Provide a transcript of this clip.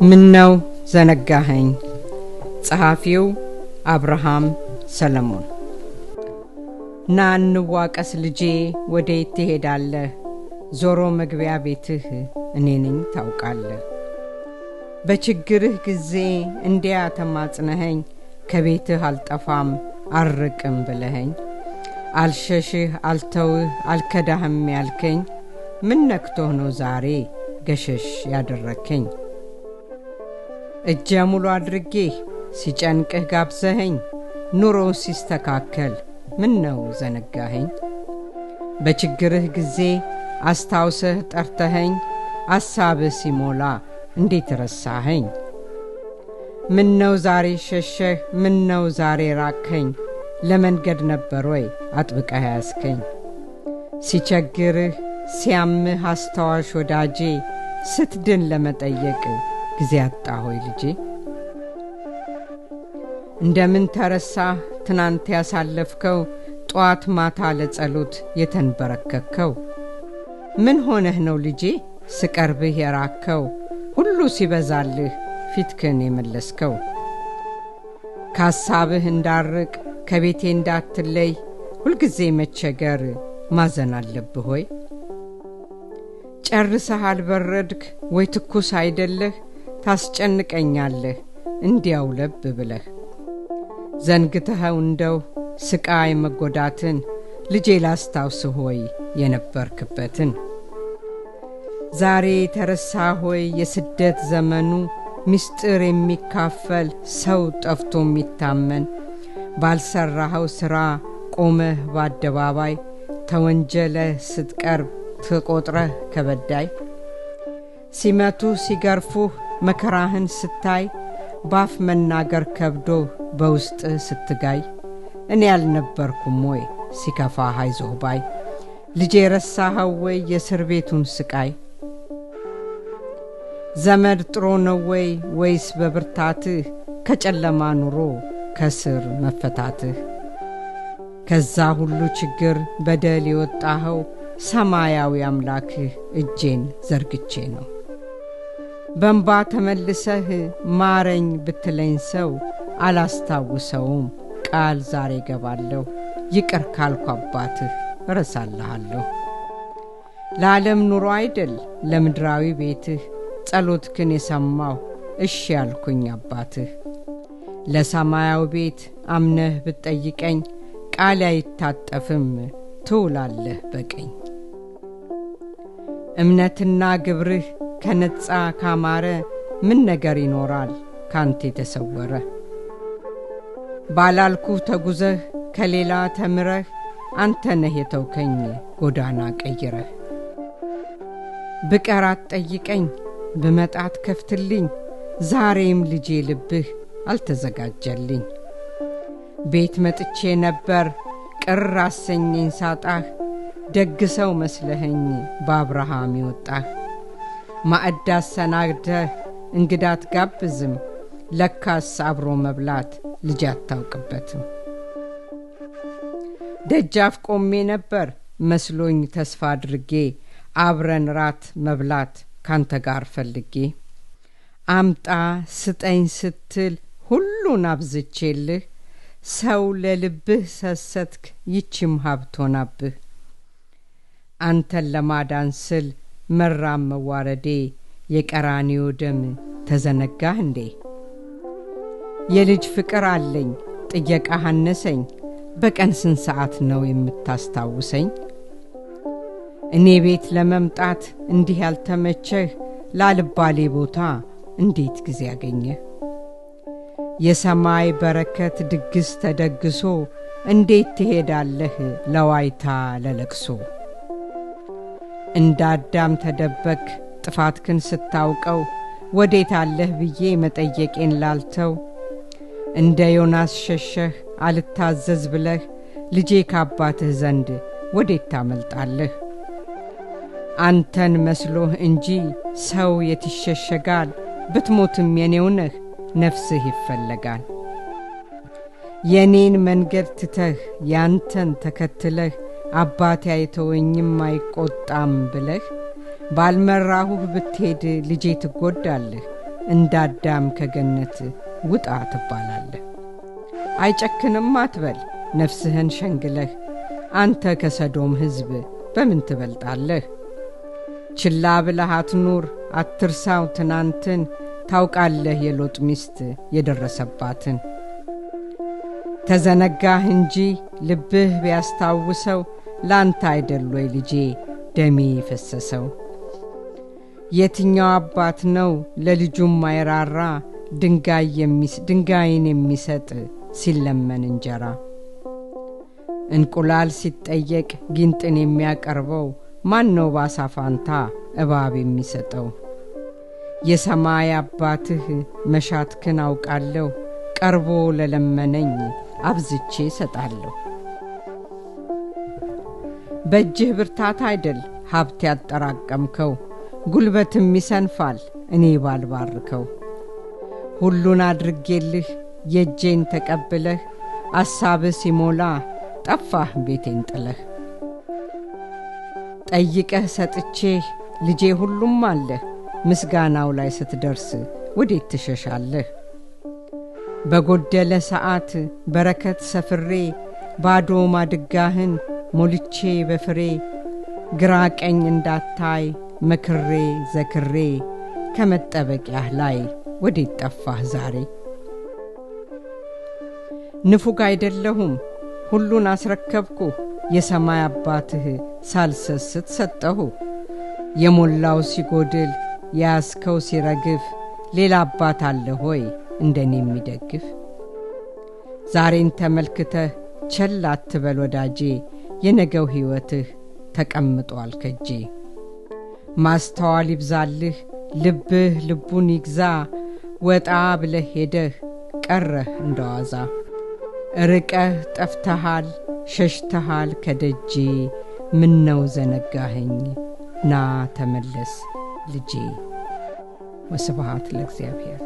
ምነው ዘነጋኸኝ። ጸሐፊው አብርሃም ሰለሞን። ና እንዋቀስ ልጄ ወዴት ትሄዳለህ? ዞሮ መግቢያ ቤትህ እኔ ነኝ ታውቃለህ። በችግርህ ጊዜ እንዲያ ተማጽነኸኝ፣ ከቤትህ አልጠፋም አልርቅም ብለኸኝ፣ አልሸሽህ አልተውህ አልከዳህም ያልከኝ፣ ምን ነክቶህ ነው ዛሬ ገሸሽ ያደረከኝ? እጀ ሙሉ አድርጌ ሲጨንቅህ ጋብዘኸኝ፣ ኑሮ ሲስተካከል ምን ነው ዘነጋኸኝ? በችግርህ ጊዜ አስታውሰህ ጠርተኸኝ፣ አሳብህ ሲሞላ እንዴት ረሳኸኝ? ምን ነው ዛሬ ሸሸህ ምን ነው ዛሬ ራቅኸኝ? ለመንገድ ነበር ወይ አጥብቀህ ያዝከኝ? ሲቸግርህ ሲያምህ አስታዋሽ ወዳጄ፣ ስትድን ለመጠየቅ ጊዜ አጣ ሆይ ልጄ? እንደምን ተረሳህ ትናንት ያሳለፍከው፣ ጧት ማታ ለጸሎት የተንበረከከው? ምን ሆነህ ነው ልጄ ስቀርብህ የራከው፣ ሁሉ ሲበዛልህ ፊትክን የመለስከው? ካሳብህ እንዳርቅ ከቤቴ እንዳትለይ፣ ሁልጊዜ መቸገር ማዘን አለብህ ሆይ? ጨርሰህ አልበረድክ ወይ ትኩስ አይደለህ፣ ታስጨንቀኛለህ እንዲያው ለብ ብለህ። ዘንግተኸው እንደው ስቃይ መጎዳትን፣ ልጄ ላስታውስህ ሆይ የነበርክበትን? ዛሬ ተረሳ ሆይ የስደት ዘመኑ፣ ምስጢር የሚካፈል ሰው ጠፍቶ የሚታመን፣ ባልሰራኸው ሥራ ቆመህ በአደባባይ፣ ተወንጀለህ ስትቀርብ ተቆጥረህ ከበዳይ። ሲመቱህ ሲገርፉህ መከራህን ስታይ፣ ባፍ መናገር ከብዶ በውስጥህ ስትጋይ፣ እኔ ያልነበርኩም ወይ ሲከፋህ አይዞህ ባይ? ልጄ ረሳኸው ወይ የእስር ቤቱን ስቃይ? ዘመድ ጥሮ ነው ወይ ወይስ በብርታትህ፣ ከጨለማ ኑሮ ከስር መፈታትህ? ከዛ ሁሉ ችግር በደል የወጣኸው፣ ሰማያዊ አምላክህ እጄን ዘርግቼ ነው። በእንባ ተመልሰህ ማረኝ ብትለኝ ሰው፣ አላስታውሰውም ቃል ዛሬ ገባለሁ፣ ይቅር ካልኩ አባትህ እረሳልሃለሁ። ለዓለም ኑሮ አይደል ለምድራዊ ቤትህ፣ ጸሎትክን የሰማሁ እሺ ያልኩኝ አባትህ። ለሰማያዊ ቤት አምነህ ብትጠይቀኝ፣ ቃል አይታጠፍም ትውላለህ በቀኝ። እምነትና ግብርህ ከነጻ ካማረ፣ ምን ነገር ይኖራል ካንተ የተሰወረ? ባላልኩህ ተጉዘህ ከሌላ ተምረህ፣ አንተ ነህ የተውከኝ ጎዳና ቀይረህ። ብቀራት ጠይቀኝ ብመጣት ከፍትልኝ፣ ዛሬም ልጄ ልብህ አልተዘጋጀልኝ። ቤት መጥቼ ነበር ቅር አሰኘኝ ሳጣህ፣ ደግሰው መስለኸኝ በአብርሃም ይወጣህ። ማዕድ አሰናግደህ እንግዳት ጋብዝም፣ ለካስ አብሮ መብላት ልጅ አታውቅበትም። ደጃፍ ቆሜ ነበር መስሎኝ ተስፋ አድርጌ፣ አብረን ራት መብላት ካንተ ጋር ፈልጌ። አምጣ ስጠኝ ስትል ሁሉን አብዝቼልህ፣ ሰው ለልብህ ሰሰትክ ይችም ሀብት ሆናብህ። አንተን ለማዳን ስል መራም መዋረዴ፣ የቀራንዮ ደም ተዘነጋህ እንዴ? የልጅ ፍቅር አለኝ ጥየቃህ አነሰኝ፣ በቀን ስንት ሰዓት ነው የምታስታውሰኝ? እኔ ቤት ለመምጣት እንዲህ ያልተመቸህ፣ ላልባሌ ቦታ እንዴት ጊዜ ያገኘህ? የሰማይ በረከት ድግስ ተደግሶ፣ እንዴት ትሄዳለህ ለዋይታ ለለቅሶ? እንዳዳም ተደበክ ጥፋትክን ስታውቀው፣ ወዴት አለህ ብዬ መጠየቄን ላልተው። እንደ ዮናስ ሸሸህ አልታዘዝ ብለህ፣ ልጄ ካባትህ ዘንድ ወዴት ታመልጣለህ? አንተን መስሎህ እንጂ ሰው የትሸሸጋል፣ ብትሞትም የኔው ነህ ነፍስህ ይፈለጋል። የኔን መንገድ ትተህ ያንተን ተከትለህ፣ አባቴ አይተወኝም አይቆጣም ብለህ፣ ባልመራሁህ ብትሄድ ልጄ ትጎዳለህ፣ እንዳዳም ከገነት ውጣ ትባላለህ። አይጨክንም አትበል ነፍስህን ሸንግለህ አንተ ከሰዶም ሕዝብ በምን ትበልጣለህ? ችላ ብለህ አትኑር አትርሳው ትናንትን ታውቃለህ የሎጥ ሚስት የደረሰባትን። ተዘነጋህ እንጂ ልብህ ቢያስታውሰው ላንተ አይደል ወይ ልጄ ደሜ ፈሰሰው? የትኛው አባት ነው ለልጁም ማይራራ ድንጋይን የሚሰጥ ሲለመን እንጀራ? እንቁላል ሲጠየቅ ጊንጥን የሚያቀርበው ማን ነው ባሳፋንታ እባብ የሚሰጠው? የሰማይ አባትህ መሻትክን አውቃለሁ ቀርቦ ለለመነኝ አብዝቼ ሰጣለሁ። በእጅህ ብርታት አይደል ሀብት ያጠራቀምከው ጉልበትም ይሰንፋል እኔ ባልባርከው። ሁሉን አድርጌልህ የጄን ተቀብለህ አሳብህ ሲሞላ ጠፋህ ቤቴን ጥለህ። ጠይቀህ ሰጥቼህ ልጄ ሁሉም አለህ ምስጋናው ላይ ስትደርስ ወዴት ትሸሻለህ? በጎደለ ሰዓት በረከት ሰፍሬ ባዶ ማድጋህን ሞልቼ በፍሬ ግራ ቀኝ እንዳታይ መክሬ ዘክሬ ከመጠበቂያህ ላይ ወዴት ጠፋህ ዛሬ? ንፉግ አይደለሁም ሁሉን አስረከብኩ የሰማይ አባትህ ሳልሰስት ሰጠሁ። የሞላው ሲጎድል ያስከው ሲረግፍ ሌላ አባት አለ ሆይ እንደኔ የሚደግፍ? ዛሬን ተመልክተህ ቸል አትበል ወዳጄ የነገው ሕይወትህ ተቀምጧል ከጄ። ማስተዋል ይብዛልህ ልብህ ልቡን ይግዛ ወጣ ብለህ ሄደህ ቀረህ እንደዋዛ። ርቀህ ጠፍተሃል ሸሽተሃል ከደጄ ምነው ዘነጋኸኝ ና ተመለስ ልጄ። ወስብሐት ለእግዚአብሔር።